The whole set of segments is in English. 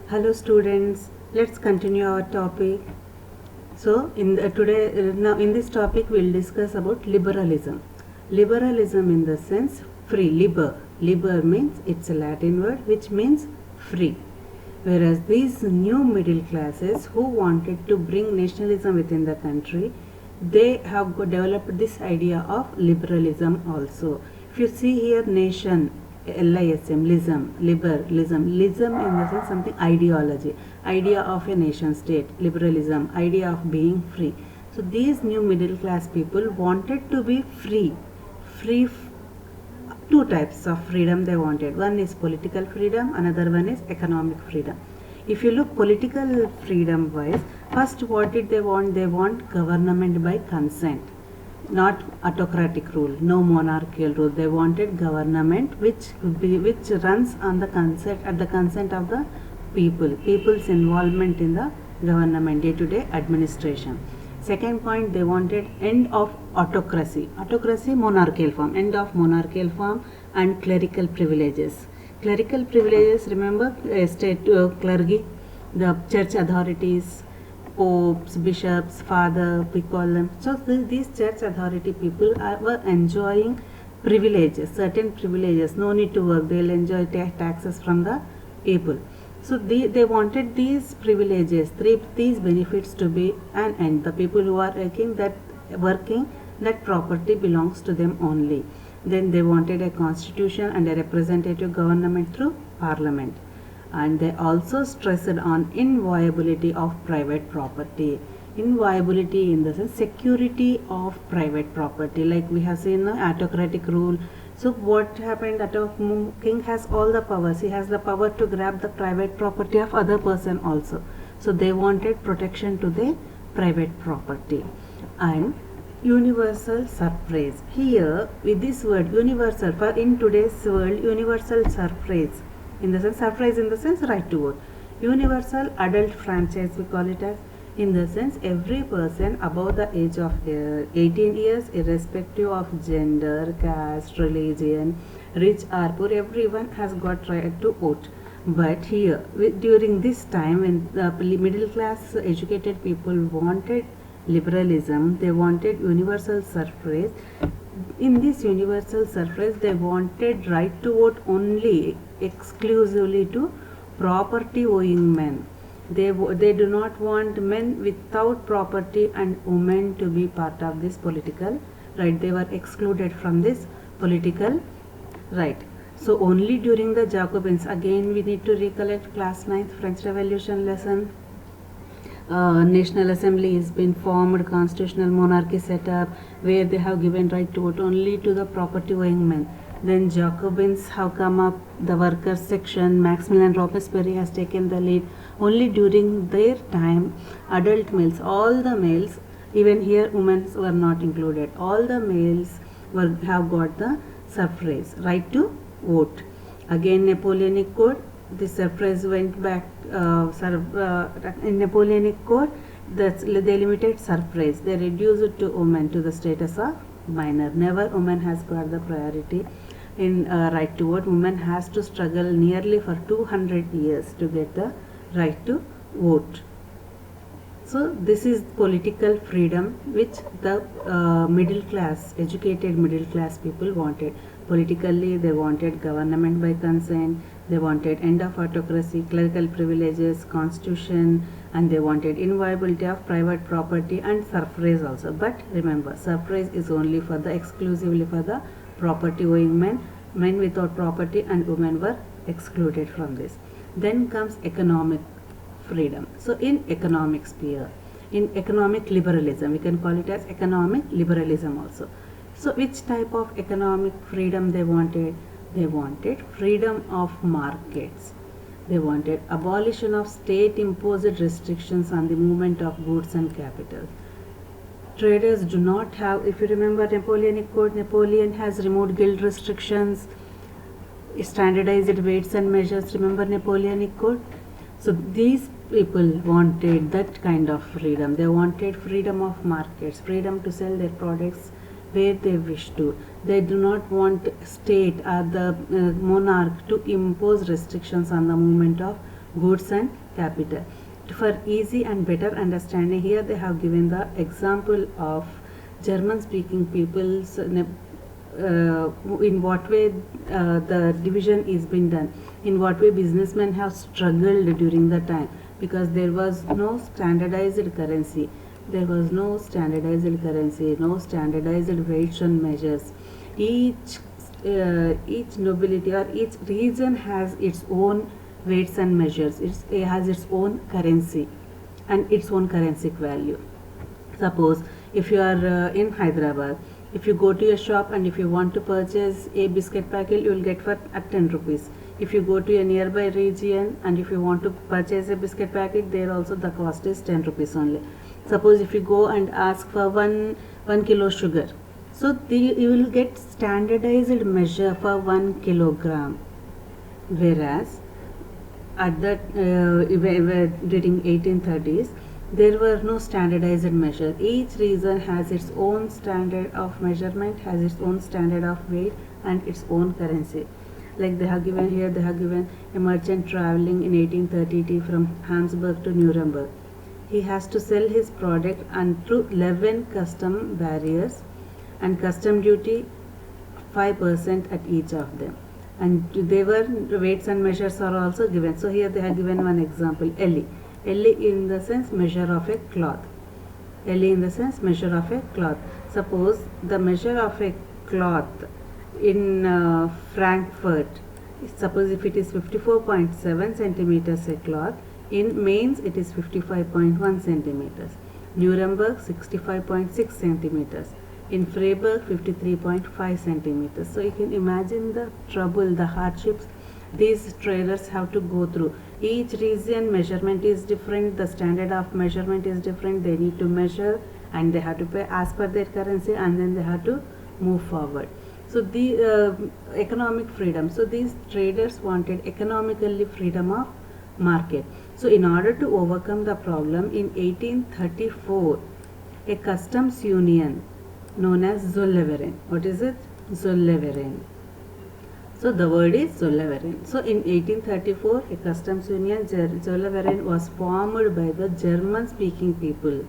Hello students, let's continue our topic. So now in this topic we'll discuss about liberalism. Liberalism in the sense free, liber. Liber means it's a Latin word which means free. Whereas these new middle classes who wanted to bring nationalism within the country, they have developed this idea of liberalism also. If you see here nation, LISM, liberalism in the sense something ideology, idea of a nation state, liberalism, idea of being free. So these new middle class people wanted to be free. Two types of freedom they wanted. One is political freedom, another one is economic freedom. If you look political freedom wise, first what did they want? They want government by consent, not autocratic rule, no monarchical rule. They wanted government which runs on the consent of the people's involvement in the government, day-to-day administration. Second point, they wanted end of autocracy, monarchical form, end of monarchical form, and clerical privileges. Clerical privileges, remember, state clergy, the church authorities, popes, bishops, father, we call them. So these church authority people were enjoying privileges, certain privileges, no need to work, they'll enjoy taxes from the people. So they wanted these privileges, these benefits to be an end. The people who are working, that property belongs to them only. Then they wanted a constitution and a representative government through parliament. And they also stressed on inviolability of private property. Inviolability in the sense security of private property. Like we have seen autocratic rule. So what happened? That king has all the powers. He has the power to grab the private property of other person also. So they wanted protection to the private property. And universal suffrage. Here with this word universal, for in today's world, universal suffrage in the sense right to vote. Universal adult franchise, we call it as, in the sense every person above the age of 18 years, irrespective of gender, caste, religion, rich or poor, everyone has got right to vote. But here during this time when the middle class educated people wanted liberalism, they wanted universal suffrage. In this universal suffrage, they wanted right to vote only exclusively to property owing men. They do not want men without property and women to be part of this political right. They were excluded from this political right. So only during the Jacobins, again we need to recollect class 9th French Revolution lesson. National Assembly has been formed, constitutional monarchy set up, where they have given right to vote only to the property owing men. Then Jacobins have come up, the workers section, Maximilian Robespierre has taken the lead. Only during their time, adult males, all the males, even here women were not included, all the males have got the suffrage, right to vote. Again Napoleonic Code, the suffrage went back in Napoleonic Code, they limited suffrage, they reduced it to women to the status of minor. Never woman has got the priority in right to vote. Woman has to struggle nearly for 200 years to get the right to vote. So this is political freedom which the middle class, educated middle class people wanted. Politically they wanted government by consent, they wanted end of autocracy, clerical privileges, constitution, and they wanted inviolability of private property and suffrage also. But remember, suffrage is only for the exclusively for the property owing men. Men without property and women were excluded from this. Then comes economic freedom. So in economic sphere, in economic liberalism, we can call it as economic liberalism also. So which type of economic freedom they wanted? They wanted freedom of markets. They wanted abolition of state imposed restrictions on the movement of goods and capital. Traders do not have, if you remember Napoleonic Code, Napoleon has removed guild restrictions, standardized weights and measures. Remember Napoleonic Code? So these people wanted that kind of freedom. They wanted freedom of markets, freedom to sell their products where they wish to. They do not want state or the monarch to impose restrictions on the movement of goods and capital. For easy and better understanding, here they have given the example of German speaking peoples, in what way the division is been done, in what way businessmen have struggled during the time, because there was no standardized currency, no standardized weights and measures. Each nobility or each region has its own weights and measures. It has its own currency and its own currency value. Suppose if you are in Hyderabad, if you go to a shop and if you want to purchase a biscuit packet, you will get for at 10 rupees. If you go to a nearby region and if you want to purchase a biscuit packet, there also the cost is 10 rupees only. Suppose if you go and ask for 1 kilo sugar, so you will get standardized measure for 1 kilogram, whereas at that during 1830s there were no standardized measure. Each region has its own standard of measurement, has its own standard of weight and its own currency. Like they have given here, they have given a merchant traveling in 1830 from Habsburg to Nuremberg. He has to sell his product and through 11 custom barriers and custom duty 5% at each of them. And they were weights and measures are also given. So here they have given one example, Ellie. Ellie in the sense measure of a cloth. Ellie in the sense measure of a cloth. Suppose the measure of a cloth in Frankfurt, suppose if it is 54.7 centimeters a cloth, in Mainz it is 55.1 centimeters, Nuremberg 65.6 centimeters, in Freiburg 53.5 centimeters. So you can imagine the trouble, the hardships these traders have to go through. Each region measurement is different, the standard of measurement is different, they need to measure and they have to pay as per their currency and then they have to move forward. So the economic freedom, so these traders wanted economically freedom of market. So in order to overcome the problem, in 1834 a customs union known as Zollverein. What is it? Zollverein. So the word is Zollverein. So in 1834 a customs union Zollverein was formed by the German speaking people,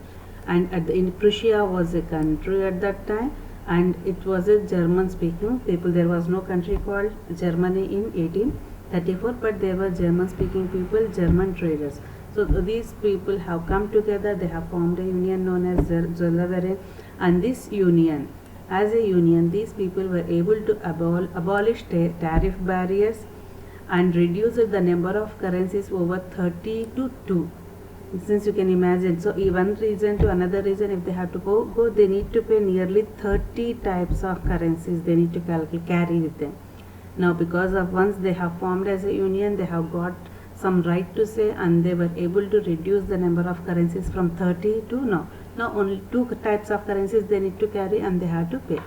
and in Prussia was a country at that time and it was a German speaking people. There was no country called Germany in 1834, but there were German speaking people, German traders. So these people have come together, they have formed a union known as Zollverein, and this union, as a union, these people were able to abolish tariff barriers and reduce the number of currencies over 30 to 2. Since you can imagine, so one region to another region, if they have to go, they need to pay nearly 30 types of currencies they need to carry with them. Now because of once they have formed as a union, they have got some right to say, and they were able to reduce the number of currencies from 30 to now only 2 types of currencies they need to carry and they have to pay.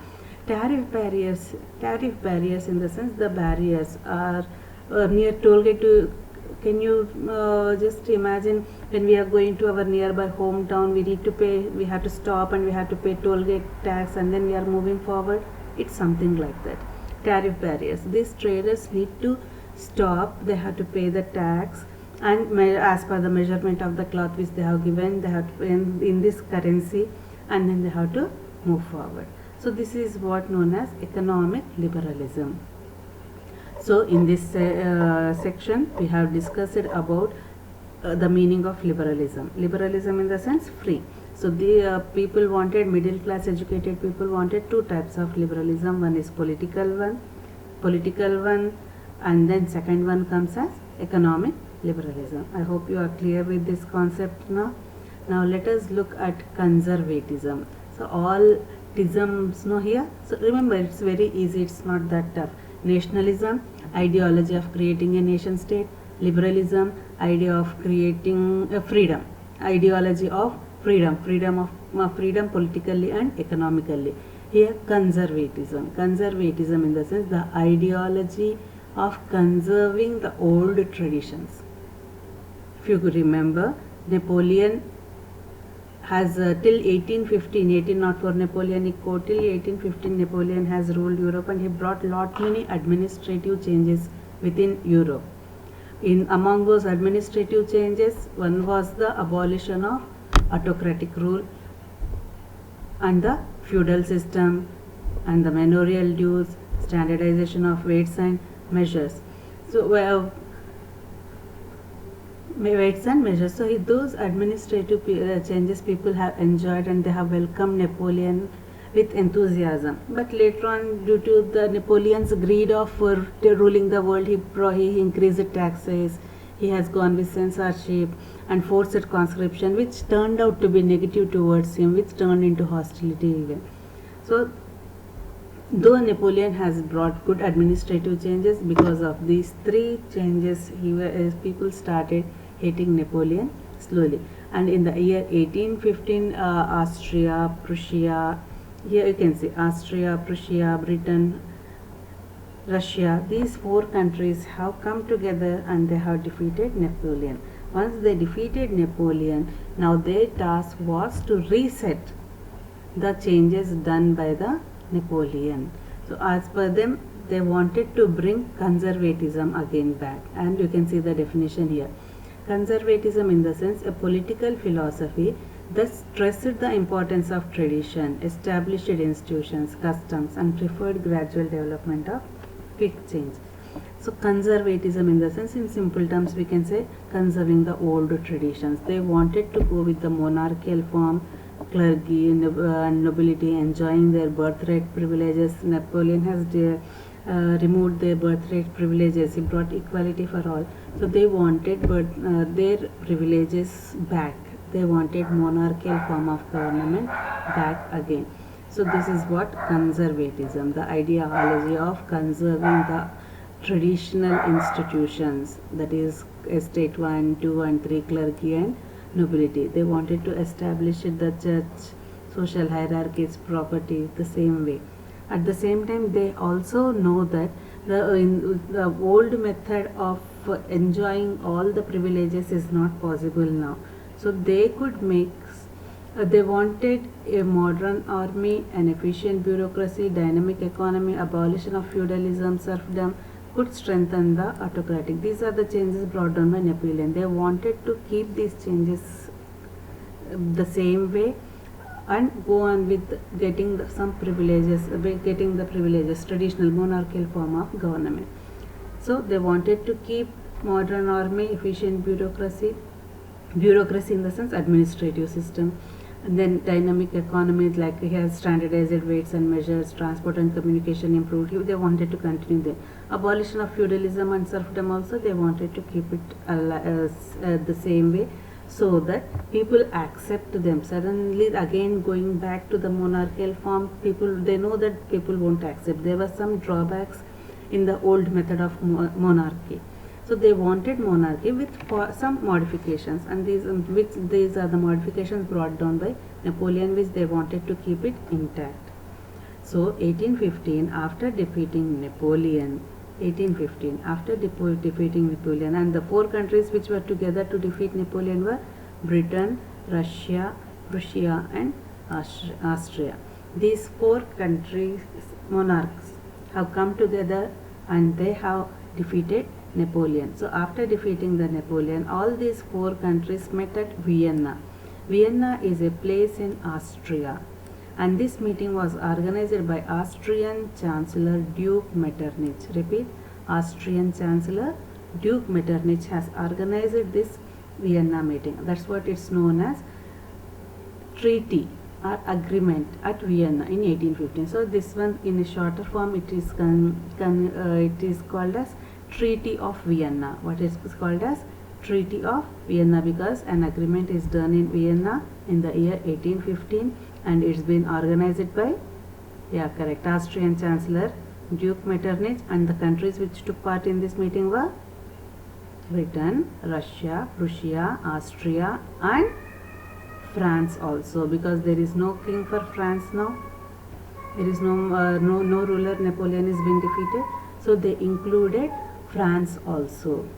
Tariff barriers in the sense the barriers are near toll gate to, can you just imagine when we are going to our nearby hometown, we need to pay, we have to stop and we have to pay toll gate tax and then we are moving forward. It's something like that. Tariff barriers, these traders need to stop, they have to pay the tax and as per the measurement of the cloth which they have given, they have to pay in this currency and then they have to move forward. So this is what known as economic liberalism. So in this section we have discussed about the meaning of liberalism. Liberalism in the sense free. So the people wanted, middle class educated people wanted 2 types of liberalism. One is political one, and then second one comes as economic liberalism. I hope you are clear with this concept now. Now let us look at conservatism. So all isms here. So remember, it's very easy, it's not that tough. Nationalism, ideology of creating a nation state. Liberalism, idea of creating a freedom, ideology of freedom politically and economically. Here conservatism in the sense the ideology of conserving the old traditions. If you could remember, Napoleon has till 1804 Napoleonic Code, till 1815 Napoleon has ruled Europe and he brought lot many administrative changes within Europe. Among those administrative changes, one was the abolition of autocratic rule and the feudal system and the manorial dues, standardization of weights and measures. So weights and measures. So those administrative changes people have enjoyed and they have welcomed Napoleon with enthusiasm. But later on, due to the Napoleon's greed of ruling the world, he increased taxes. He has gone with censorship and forced conscription, which turned out to be negative towards him, which turned into hostility even. So though Napoleon has brought good administrative changes, because of these three changes, people started hating Napoleon slowly. And in the year 1815, Austria, Prussia, here you can see Austria, Prussia, Britain, Russia, these four countries have come together and they have defeated Napoleon. Once they defeated Napoleon, now their task was to reset the changes done by the Napoleon. So as per them, they wanted to bring conservatism again back, and you can see the definition here. Conservatism in the sense a political philosophy that stressed the importance of tradition, established institutions, customs, and preferred gradual development of quick change. So conservatism in the sense, in simple terms we can say conserving the old traditions. They wanted to go with the monarchical form, clergy and nobility enjoying their birthright privileges. Napoleon has removed their birthright privileges. He brought equality for all. So they wanted their privileges back. They wanted monarchical form of government back again. So this is what conservatism, the ideology of conserving the traditional institutions, that is estate 1, 2 and 3, clergy and nobility. They wanted to establish the church, social hierarchies, property the same way. At the same time, they also know that the old method of enjoying all the privileges is not possible now. So they could make, they wanted a modern army, an efficient bureaucracy, dynamic economy, abolition of feudalism, serfdom, could strengthen the autocratic. These are the changes brought down by Napoleon. They wanted to keep these changes the same way and go on with getting some privileges, traditional monarchical form of government. So they wanted to keep modern army, efficient bureaucracy in the sense administrative system, and then dynamic economies, like he has standardized weights and measures, transport and communication improved. They wanted to continue the abolition of feudalism and serfdom also. They wanted to keep it the same way, so that people accept them. Suddenly again going back to the monarchical form, they know that people won't accept. There were some drawbacks in the old method of monarchy. So they wanted monarchy with some modifications, and these are the modifications brought down by Napoleon, which they wanted to keep it intact. So 1815, after defeating Napoleon, and the four countries which were together to defeat Napoleon were Britain, Russia, Prussia and Austria. These four countries monarchs have come together and they have defeated Napoleon. So after defeating the Napoleon, all these four countries met at Vienna. Vienna is a place in Austria, and this meeting was organized by Austrian Chancellor Duke Metternich. Repeat, Austrian Chancellor Duke Metternich has organized this Vienna meeting. That's what it's known as treaty or agreement at Vienna in 1815. So this one in a shorter form, it is called as Treaty of Vienna. What is called as Treaty of Vienna? Because an agreement is done in Vienna in the year 1815, and it's been organized by, Austrian Chancellor Duke Metternich, and the countries which took part in this meeting were Britain, Russia, Prussia, Austria and France also, because there is no king for France now. There is no ruler. Napoleon has been defeated. So they included France also.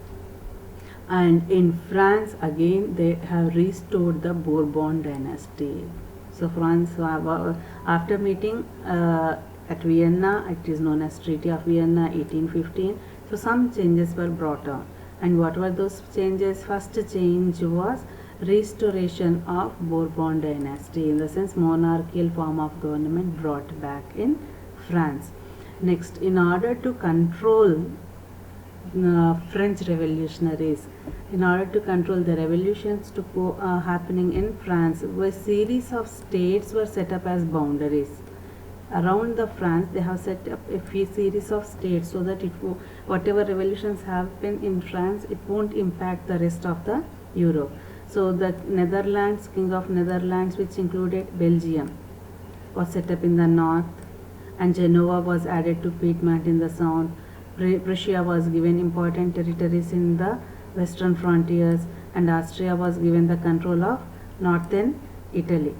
And in France again they have restored the Bourbon dynasty. So France, after meeting at Vienna, it is known as Treaty of Vienna 1815. So some changes were brought on, And what were those changes? First change was restoration of Bourbon dynasty, in the sense monarchical form of government brought back in France. Next, in order to control French revolutionaries, in order to control the revolutions to go happening in France, a series of states were set up as boundaries. Around the France, they have set up a few series of states so that whatever revolutions happen in France, it won't impact the rest of the Europe. So the Netherlands, King of Netherlands, which included Belgium, was set up in the north, and Genoa was added to Piedmont in the south. Prussia was given important territories in the western frontiers, and Austria was given the control of northern Italy.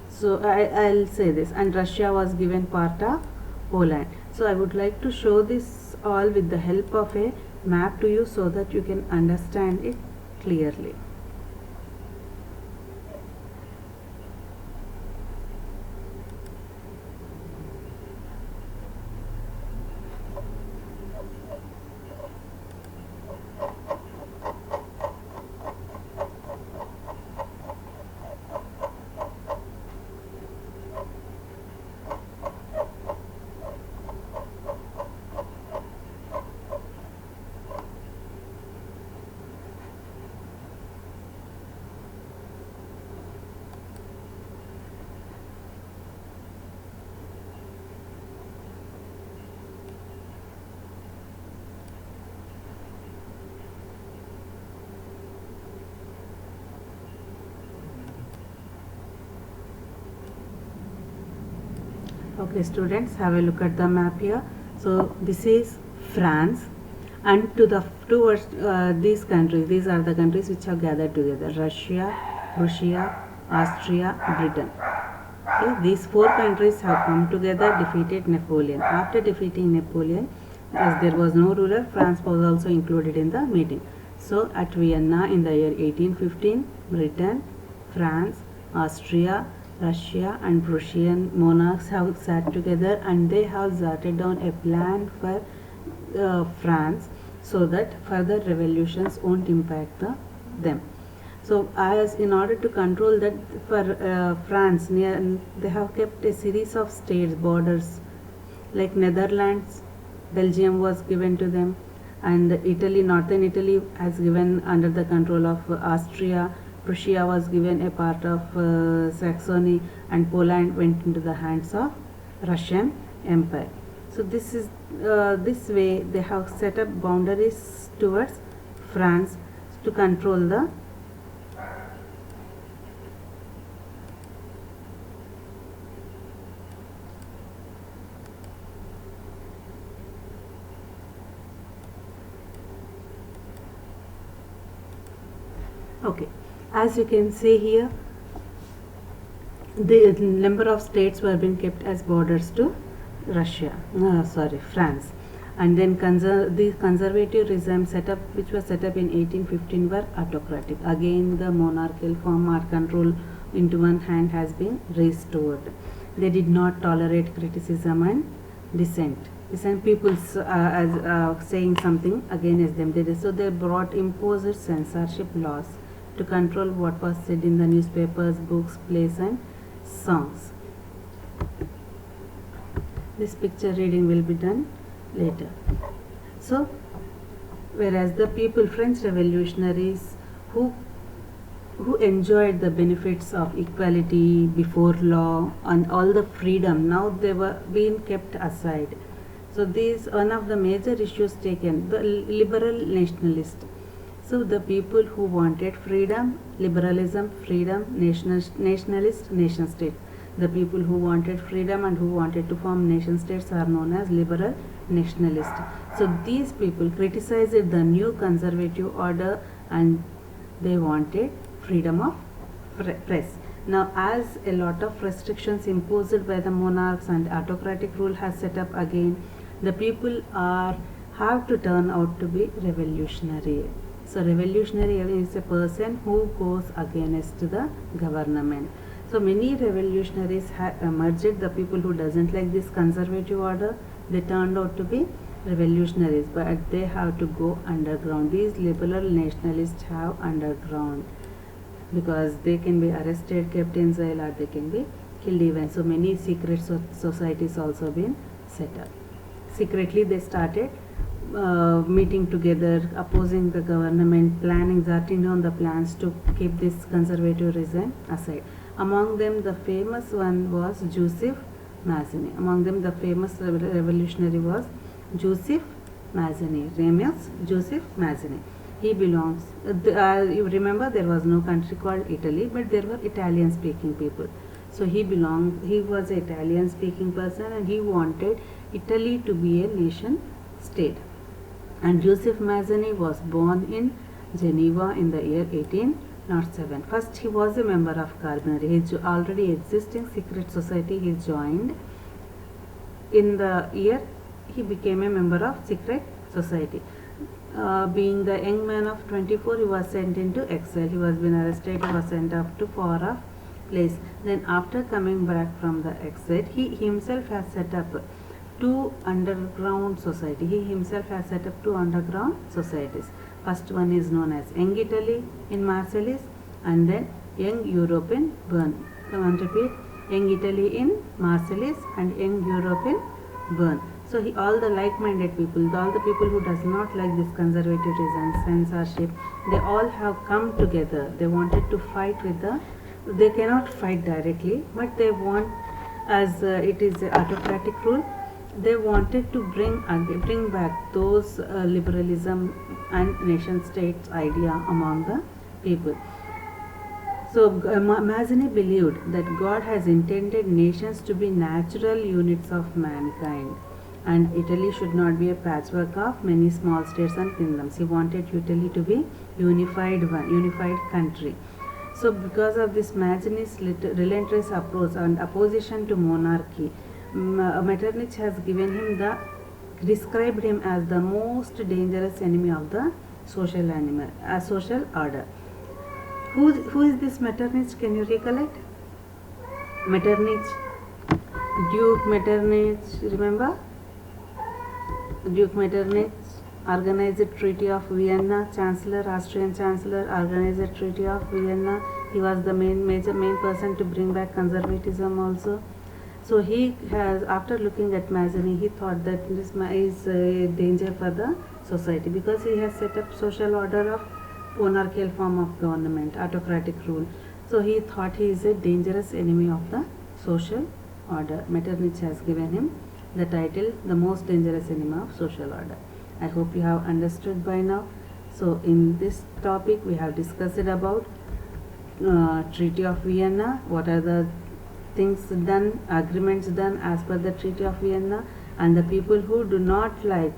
So I'll say this, and Russia was given part of Poland. So I would like to show this all with the help of a map to you so that you can understand it clearly. Okay students, have a look at the map here. So this is France, and towards these countries, these are the countries which have gathered together: Russia, Prussia, Austria, Britain. Okay, these four countries have come together, defeated Napoleon. After defeating Napoleon, as there was no ruler, France was also included in the meeting. So at Vienna in the year 1815, Britain, France, Austria, Russia and Prussian monarchs have sat together, and they have jotted down a plan for France so that further revolutions won't impact them. So as in order to control that, for France, they have kept a series of states, borders, like Netherlands, Belgium was given to them, and Italy, northern Italy has given under the control of Austria. Prussia was given a part of Saxony, and Poland went into the hands of Russian Empire. So this is this way they have set up boundaries towards France to control the okay. As you can see here, the number of states were being kept as borders to France. And then the conservative regime which was set up in 1815 were autocratic. Again, the monarchical form or control into one hand has been restored. They did not tolerate criticism and dissent. People saying something against them. So they imposed censorship laws to control what was said in the newspapers, books, plays and songs. This picture reading will be done later. So, whereas the French revolutionaries who enjoyed the benefits of equality before law and all the freedom, now they were being kept aside. So one of the major issues taken, the liberal nationalist. So the people who wanted freedom, liberalism, freedom, nationalist, nation state. The people who wanted freedom and who wanted to form nation states are known as liberal nationalists. So these people criticized the new conservative order, and they wanted freedom of press. Now, as a lot of restrictions imposed by the monarchs and autocratic rule has set up again, the people have to turn out to be revolutionary. So revolutionary is a person who goes against the government. So many revolutionaries have emerged. The people who doesn't like this conservative order, they turned out to be revolutionaries, but they have to go underground. These liberal nationalists have underground because they can be arrested, kept in jail, or they can be killed even. So many secret societies also been set up. Secretly they started meeting together, opposing the government, planning, jotting down the plans to keep this conservatism aside. Among them, the famous one was Joseph Mazzini. Among them, the famous revolutionary was Joseph Mazzini. Name is Joseph Mazzini. He belongs. You remember there was no country called Italy, but there were Italian-speaking people. So he belonged. He was an Italian-speaking person, and he wanted Italy to be a nation state. And Joseph Mazzini was born in Geneva in the year 1807. First, he was a member of Carbonari. His already existing secret society he joined. In the year, he became a member of secret society. Being the young man of 24, he was sent into exile. He was been arrested. He was sent off to far off place. Then, after coming back from the exile, he himself has set up two underground society. He himself has set up two underground societies. First one is known as Young Italy in Marseilles, and then Young Europe in Bern. Come on, repeat: Young Italy in Marseilles and Young Europe in Bern. So all the like-minded people, all the people who does not like this conservatism, censorship, they all have come together. They wanted to fight with they cannot fight directly, but they want, as it is autocratic rule, they wanted to bring back those liberalism and nation states idea among the people. So Mazzini believed that God has intended nations to be natural units of mankind, and Italy should not be a patchwork of many small states and kingdoms. He wanted Italy to be unified country. So because of this Mazzini's relentless approach and opposition to monarchy, Metternich has described him as the most dangerous enemy of the social order. Who is this Metternich? Can you recollect? Metternich, Duke Metternich, remember? Duke Metternich organized Treaty of Vienna. Austrian Chancellor organized Treaty of Vienna. He was the main person to bring back conservatism also. So he has, after looking at Mazzini, he thought that this is a danger for the society because he has set up social order of monarchical form of government, autocratic rule. So he thought he is a dangerous enemy of the social order. Metternich has given him the title, the most dangerous enemy of social order. I hope you have understood by now. So in this topic we have discussed about Treaty of Vienna, what are the things done, agreements done as per the Treaty of Vienna, and the people who do not like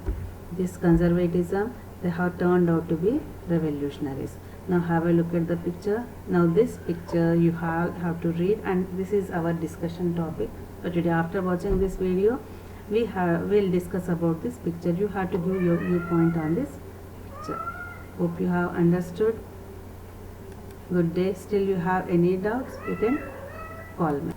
this conservatism, they have turned out to be revolutionaries. Now have a look at the picture. Now this picture you have to read, and this is our discussion topic for today. After watching this video, we'll discuss about this picture. You have to give your viewpoint on this picture. Hope you have understood. Good day. Still you have any doubts, you can call me.